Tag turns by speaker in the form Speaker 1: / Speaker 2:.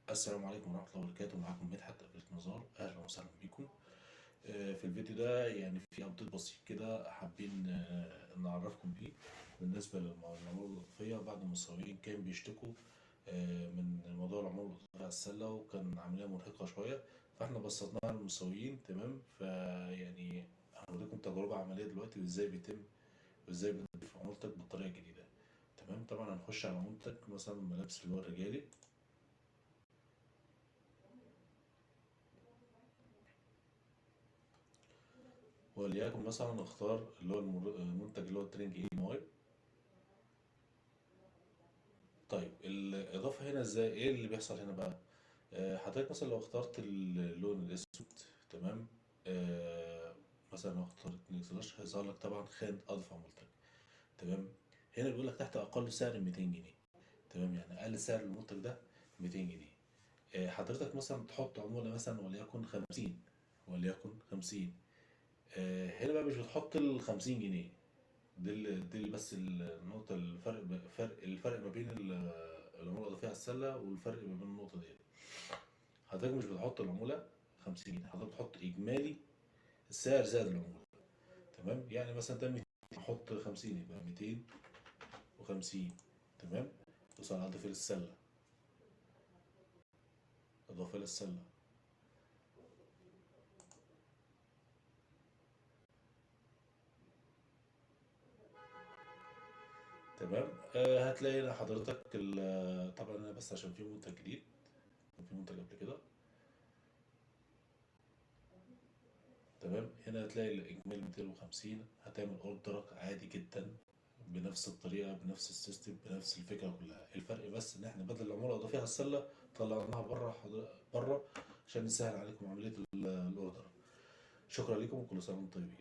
Speaker 1: السلام عليكم ورحمة الله وبركاته. معاكم مدحت أبريك نزار، أهلا وسهلا بكم. في الفيديو ده يعني في أبديت بسيط كده حابين نعرفكم بيه بالنسبة للعمولة الإضافية. بعض المصورين كانوا بيشتكوا من موضوع العمولة الإضافية على السلة، وكان عملية مرهقة شوية، فاحنا بسطناها للمسويين. تمام، فيعني هنوريكم تجربة عملية دلوقتي وازاي بيتم وازاي بنضيف عمولتك بالطريقة الجديدة. تمام، طبعا هنخش على عمولتك، مثلا الملابس اللي هو الرجالي، وليكن مثلا نختار اللي هو المنتج اللي هو الترنج اي ام اي. طيب الاضافه هنا ازاي؟ ايه اللي بيحصل هنا بقى؟ حضرتك مثلا لو اخترت اللون الاسود، تمام، آه، مثلا لو اخترت نيكسلاش هيظهر لك طبعا خانه اضف عمولتك. تمام، هنا بيقول لك تحت اقل سعر 200 جنيه. تمام، يعني اقل سعر للمنتج ده 200 جنيه. حضرتك مثلا تحط عموله مثلا وليكن 50، وليكن 50. هنا بقى مش بتحط ال 50 جنيه. دي بس النقطة، الفرق ما بين العمولة الإضافية على السلة، والفرق ما بين النقطة دي. حضرتك مش بتحط العمولة 50 جنيه، حضرتك بتحط إجمالي السعر زائد العمولة. تمام، يعني مثلا ده 200، حط 50 يبقى 250. تمام، بص على إضافة للسلة، إضافة للسلة. تمام، هتلاقي هنا حضرتك طبعا أنا بس عشان في منتج جديد، كان في منتج قبل كده. تمام، هنا هتلاقي الإجمالي 250، هتعمل أوردرك عادي جدا بنفس الطريقة، بنفس السيستم، بنفس الفكرة كلها. الفرق بس إن إحنا بدل العمولة الإضافية على السلة طلعناها بره، بره، عشان نسهل عليكم عملية الأوردر. شكرا لكم وكل سنة وأنتم طيبين.